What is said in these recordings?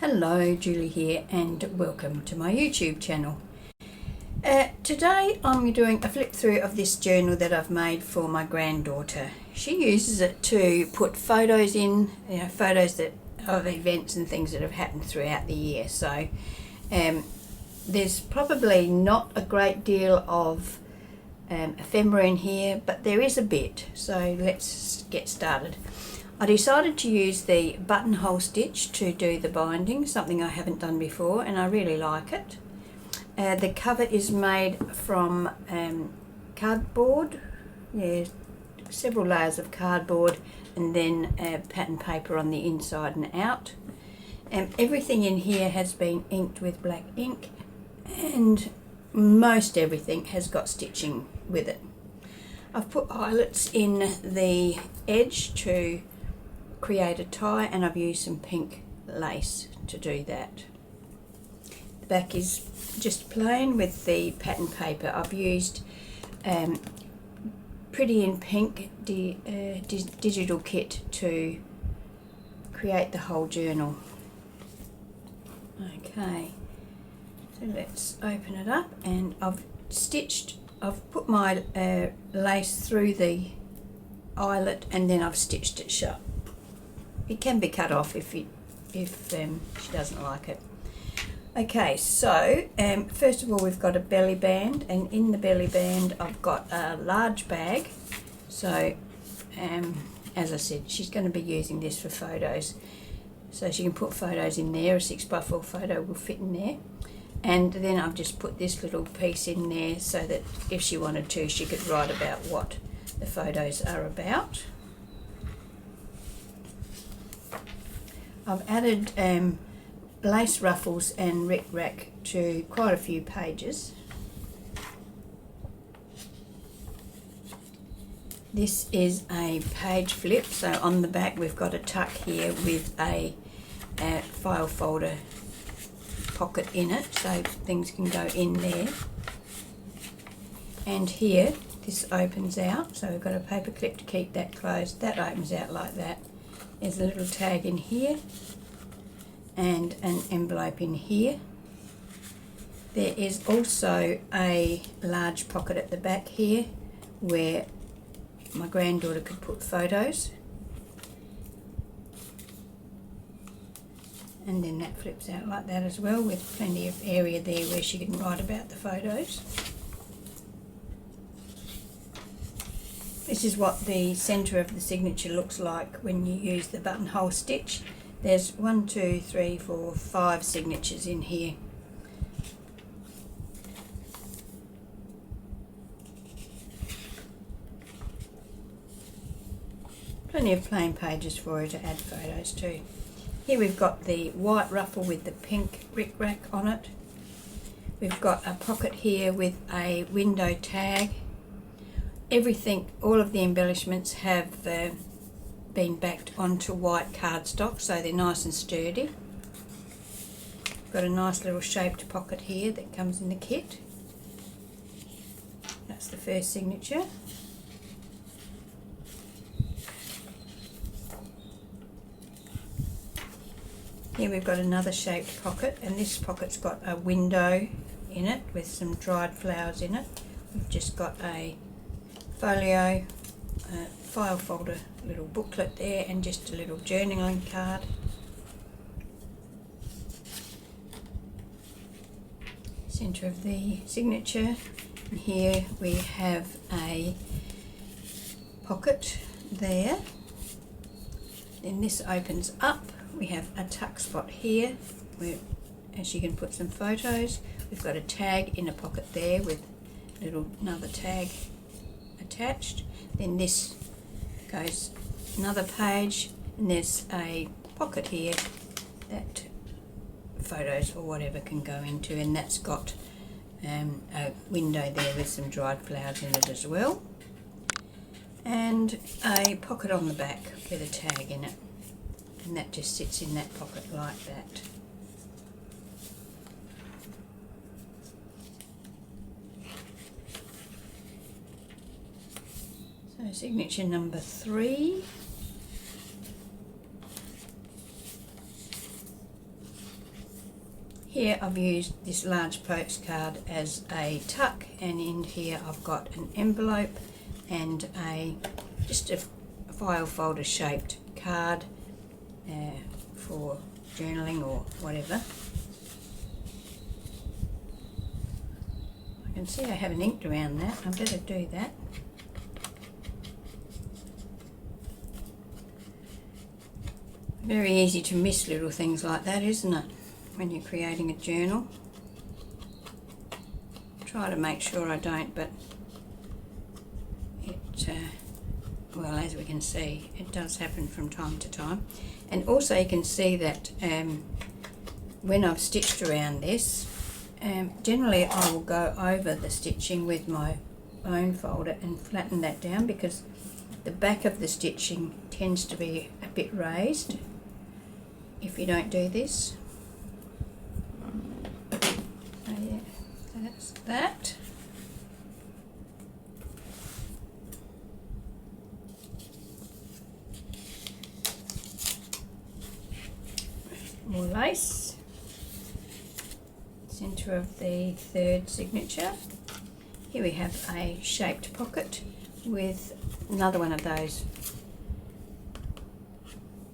Hello, Julie here and welcome to my YouTube channel. Today I'm doing a flip through of this journal that I've made for my granddaughter. She uses it to put photos in, photos of events and things that have happened throughout the year. So there's probably not a great deal of ephemera in here, but there is a bit. So let's get started. I decided to use the buttonhole stitch to do the binding, something I haven't done before, and I really like it. The cover is made from cardboard, several layers of cardboard, and then pattern paper on the inside and out. Everything in here has been inked with black ink, and most everything has got stitching with it. I've put eyelets in the edge to create a tie, and I've used some pink lace to do that. The back is just plain with the pattern paper. I've used Pretty in Pink digital kit to create the whole journal. Okay, so let's open it up, and I've put my lace through the eyelet, and then I've stitched it shut. It can be cut off if she doesn't like it. Okay, so first of all we've got a belly band, and in the belly band I've got a large bag. So as I said, she's going to be using this for photos. So she can put photos in there, a 6x4 photo will fit in there. And then I've just put this little piece in there so that if she wanted to, she could write about what the photos are about. I've added lace ruffles and rickrack to quite a few pages. This is a page flip, so on the back we've got a tuck here with a file folder pocket in it, so things can go in there. And here this opens out, so we've got a paper clip to keep that closed. That opens out like that. There's a little tag in here and an envelope in here. There is also a large pocket at the back here where my granddaughter could put photos. And then that flips out like that as well, with plenty of area there where she can write about the photos. This is what the centre of the signature looks like when you use the buttonhole stitch. There's 1, 2, 3, 4, 5 signatures in here. Plenty of plain pages for her to add photos to. Here we've got the white ruffle with the pink rickrack on it. We've got a pocket here with a window tag. Everything, all of the embellishments have been backed onto white cardstock, so they're nice and sturdy. Got a nice little shaped pocket here that comes in the kit. That's the first signature. Here we've got another shaped pocket, and this pocket's got a window in it with some dried flowers in it. We've just got a folio, file folder, little booklet there, and just a little journaling card. Centre of the signature. And here we have a pocket there. Then this opens up. We have a tuck spot here where she can put some photos. We've got a tag in a pocket there with another tag attached. Then this goes another page, and there's a pocket here that photos or whatever can go into, and that's got a window there with some dried flowers in it as well, and a pocket on the back with a tag in it, and that just sits in that pocket like that. So signature number 3. Here I've used this large postcard as a tuck, and in here I've got an envelope and just a file folder shaped card for journaling or whatever. I can see I haven't inked around that. I better do that. Very easy to miss little things like that, isn't it, when you're creating a journal? Try to make sure I don't, but it, well, as we can see, it does happen from time to time. And also you can see that when I've stitched around this, generally I will go over the stitching with my bone folder and flatten that down, because the back of the stitching tends to be a bit raised if you don't do this. So yeah, that's that. More lace. Centre of the third signature. Here we have a shaped pocket with another one of those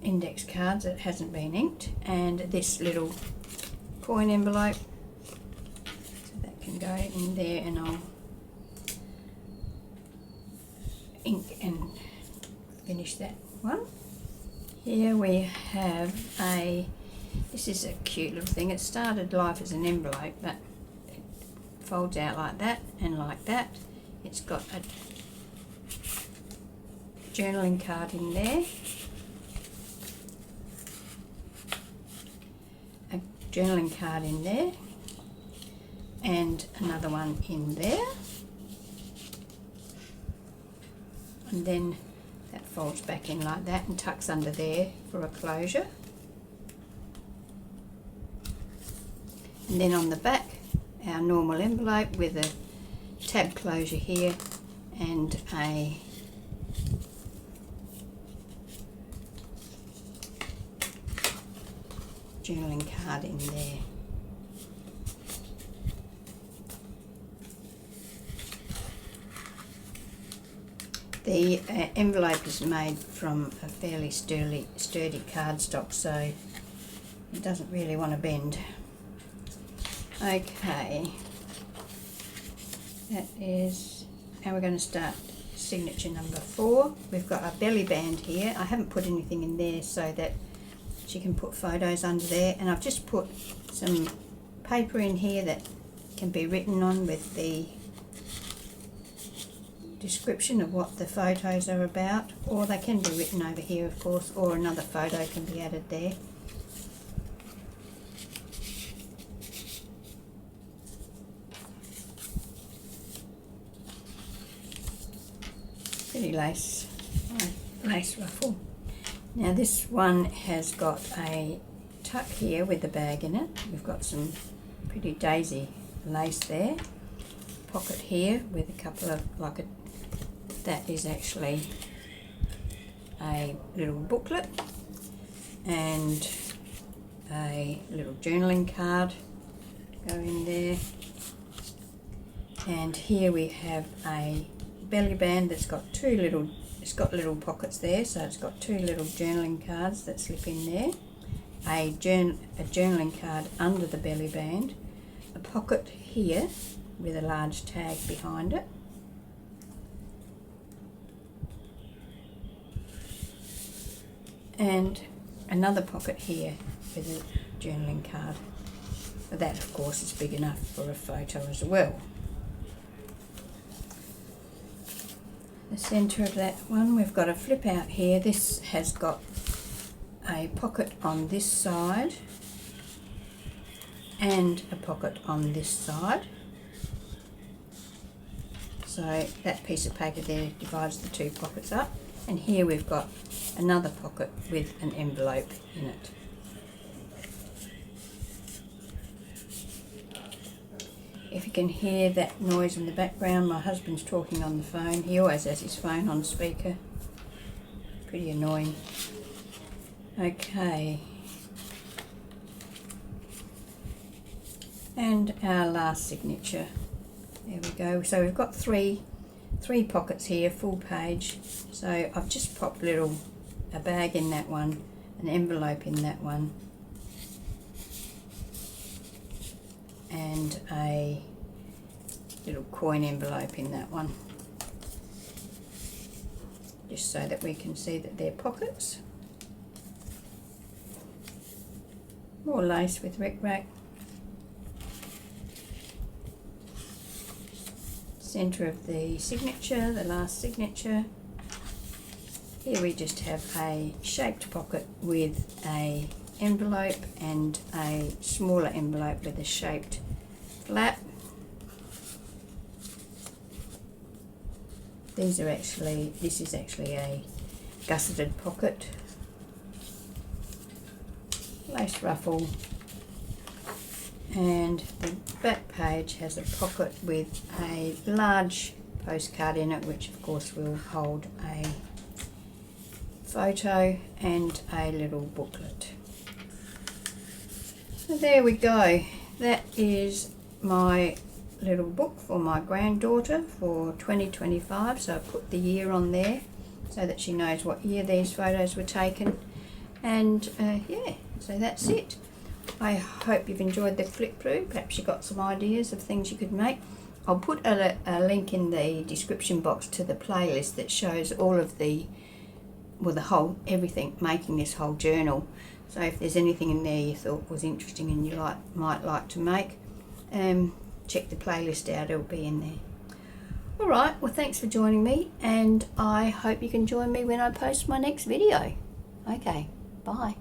index cards that hasn't been inked, and this little coin envelope, so that can go in there, and I'll ink and finish that one. Here we have this is a cute little thing. It started life as an envelope, but it folds out like that and like that. It's got a journaling card in there, a journaling card in there, and another one in there, and then that folds back in like that and tucks under there for a closure. And then on the back, our normal envelope with a tab closure here and a journaling card in there. The envelope is made from a fairly sturdy cardstock, so it doesn't really want to bend. Okay, that is how we're going to start signature number 4. We've got a belly band here. I haven't put anything in there so that she can put photos under there, and I've just put some paper in here that can be written on with the description of what the photos are about, or they can be written over here, of course, or another photo can be added there. Pretty lace ruffle. Now this one has got a tuck here with the bag in it. We've got some pretty daisy lace there. Pocket here with a couple of, that is actually a little booklet and a little journaling card to go in there. And here we have a belly band that's got it's got little pockets there, so it's got 2 little journaling cards that slip in there, a journaling card under the belly band, a pocket here with a large tag behind it, and another pocket here with a journaling card. But that, of course, is big enough for a photo as well. The centre of that one, we've got a flip out here. This has got a pocket on this side and a pocket on this side. So that piece of paper there divides the 2 pockets up. And here we've got another pocket with an envelope in it. If you can hear that noise in the background, my husband's talking on the phone. He always has his phone on speaker. Pretty annoying. Okay. And our last signature. There we go. So we've got three pockets here, full page. So I've just popped a bag in that one, an envelope in that one, and a little coin envelope in that one, just so that we can see that they're pockets. More lace with Ric Rac. Centre of the signature, the last signature. Here we just have a shaped pocket with a envelope and a smaller envelope with a shaped flap. This is actually a gusseted pocket. Lace ruffle, and the back page has a pocket with a large postcard in it, which of course will hold a photo and a little booklet. So there we go. That is my little book for my granddaughter for 2025. So I put the year on there so that she knows what year these photos were taken. And yeah, so that's it. I hope you've enjoyed the flip through. Perhaps you got some ideas of things you could make. I'll put a link in the description box to the playlist that shows all of everything making this whole journal. So if there's anything in there you thought was interesting and you might like to make, check the playlist out, it'll be in there. Alright, well thanks for joining me, and I hope you can join me when I post my next video. Okay, bye.